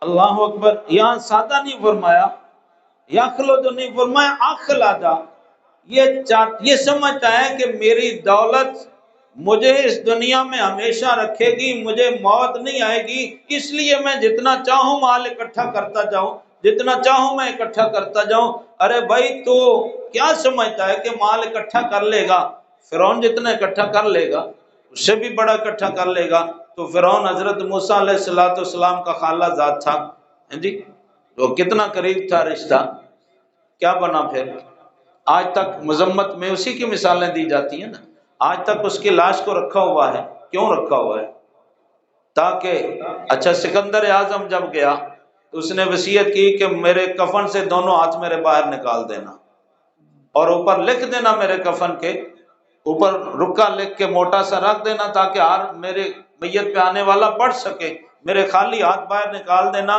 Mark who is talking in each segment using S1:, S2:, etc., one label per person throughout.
S1: اللہ اکبر، یہاں سادہ نہیں فرمایا، یخلد نہیں فرمایا اخلدا۔ یہ سمجھتا ہے کہ میری دولت مجھے اس دنیا میں ہمیشہ رکھے گی، مجھے موت نہیں آئے گی، اس لیے میں جتنا چاہوں مال اکٹھا کرتا جاؤں، جتنا چاہوں میں اکٹھا کرتا جاؤں۔ ارے بھائی تو کیا سمجھتا ہے کہ مال اکٹھا کر لے گا؟ فرعون جتنا اکٹھا کر لے گا اس سے بھی بڑا اکٹھا کر لے گا۔ تو فرعون حضرت موسیٰ علیہ السلام کا خالہ زاد تھا، جی تو کتنا قریب تھا رشتہ، کیا بنا پھر؟ آج تک مذمت میں اسی کی مثالیں دی جاتی ہیں نا، آج تک اس کی لاش کو رکھا ہوا ہے۔ کیوں رکھا ہوا ہے؟ تاکہ اچھا سکندر اعظم جب گیا تو اس نے وصیت کی کہ میرے کفن سے دونوں ہاتھ میرے باہر نکال دینا اور اوپر لکھ دینا، میرے کفن کے اوپر رکا لکھ کے موٹا سا رکھ دینا تاکہ ہر میرے میت پہ آنے والا پڑھ سکے، میرے خالی ہاتھ باہر نکال دینا۔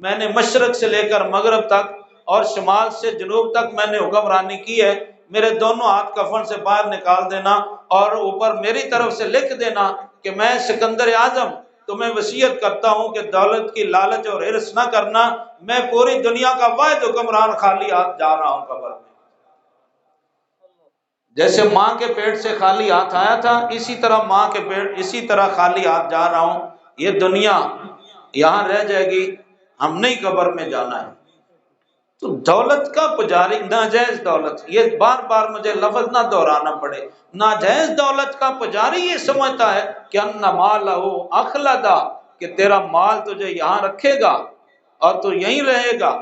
S1: میں نے مشرق سے لے کر مغرب تک اور شمال سے جنوب تک میں نے حکمرانی کی ہے، میرے دونوں ہاتھ کفن سے باہر نکال دینا اور اوپر میری طرف سے لکھ دینا کہ میں سکندر اعظم تمہیں وصیت کرتا ہوں کہ دولت کی لالچ اور حرص نہ کرنا، میں پوری دنیا کا واحد حکمران خالی ہاتھ جا رہا ہوں قبر میں۔ جیسے ماں کے پیٹ سے خالی ہاتھ آیا تھا، اسی طرح ماں کے پیٹ، اسی طرح خالی ہاتھ جا رہا ہوں۔ یہ دنیا یہاں رہ جائے گی، ہم نہیں قبر میں جانا ہے۔ تو دولت کا پجاری، ناجائز دولت، یہ بار بار مجھے لفظ نہ دہرانا پڑے، ناجائز دولت کا پجاری یہ سمجھتا ہے کہ ان مالہ اخلدا، کہ تیرا مال تجھے یہاں رکھے گا اور تو یہیں رہے گا۔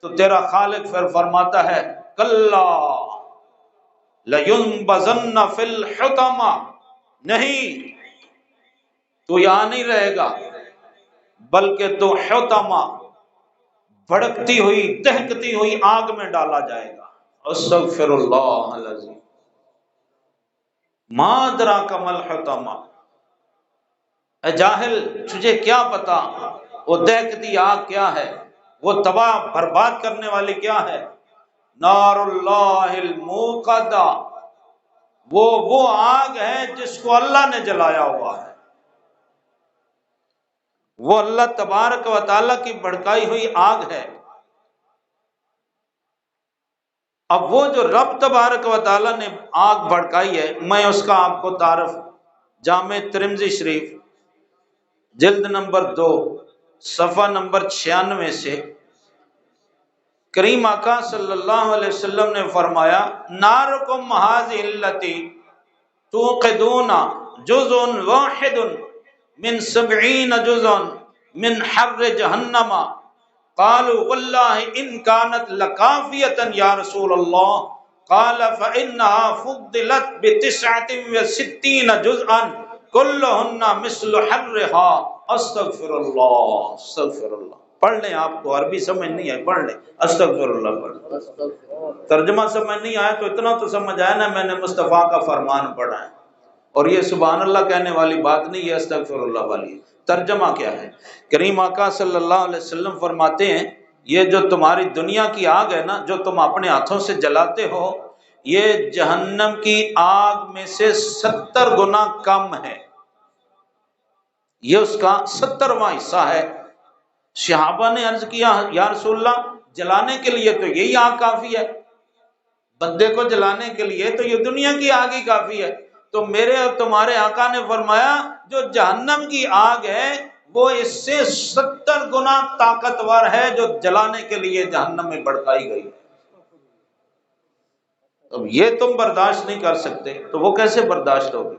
S1: تو تیرا خالق پھر فرماتا ہے کلا لَيُنبَذَنَّ فِي الْحُطَمَةِ، نہیں تو یہاں نہیں رہے گا بلکہ تو حطمہ، بھڑکتی ہوئی دہکتی ہوئی آگ میں ڈالا جائے گا۔ استغفر اللہ العظیم۔ ما ادراک ما الحطمہ، اے جاہل تجھے کیا پتا وہ دہکتی آگ کیا ہے، وہ تباہ برباد کرنے والی کیا ہے؟ نار اللہ الموقدہ، وہ آگ ہے جس کو اللہ نے جلایا ہوا ہے، وہ اللہ تبارک و تعالیٰ کی بھڑکائی ہوئی آگ ہے۔ اب وہ جو رب تبارک و تعالیٰ نے آگ بھڑکائی ہے، میں اس کا آپ کو تعارف جامع ترمذی شریف جلد نمبر 2 صفحہ نمبر 96 سے کریم آقا صلی اللہ علیہ وسلم نے فرمایا نارکم ھذہ التی توقدون جزء واحد من 70 جزءا من حر جہنم، قالوا واللہ ان كانت لکافیۃ یا رسول اللہ، قال فإنها فضلت ب69 جزءا کلہن مثل حرها۔ استغفر اللہ، استغفر اللہ۔ پڑھ لیں، آپ کو عربی سمجھ نہیں آئی پڑھ لیں، استغفر اللہ پڑھ لیں۔ ترجمہ سمجھ نہیں آیا تو اتنا تو سمجھ آیا نا، میں نے مصطفیٰ کا فرمان پڑھا ہے، اور یہ سبحان اللہ کہنے والی بات نہیں، یہ استغفر اللہ والی ہے۔ ترجمہ کیا ہے؟ کریم آقا صلی اللہ علیہ وسلم فرماتے ہیں یہ جو تمہاری دنیا کی آگ ہے نا، جو تم اپنے ہاتھوں سے جلاتے ہو، یہ جہنم کی آگ میں سے 70 گنا کم ہے، یہ اس کا 70واں حصہ ہے۔ صحابہ نے عرض کیا یا رسول اللہ جلانے کے لیے تو یہی آگ کافی ہے، بندے کو جلانے کے لیے تو یہ دنیا کی آگ ہی کافی ہے۔ تو میرے اور تمہارے آقا نے فرمایا جو جہنم کی آگ ہے وہ اس سے 70 گنا طاقتور ہے جو جلانے کے لیے جہنم میں بھڑکائی گئی ہے۔ اب یہ تم برداشت نہیں کر سکتے تو وہ کیسے برداشت ہوگی؟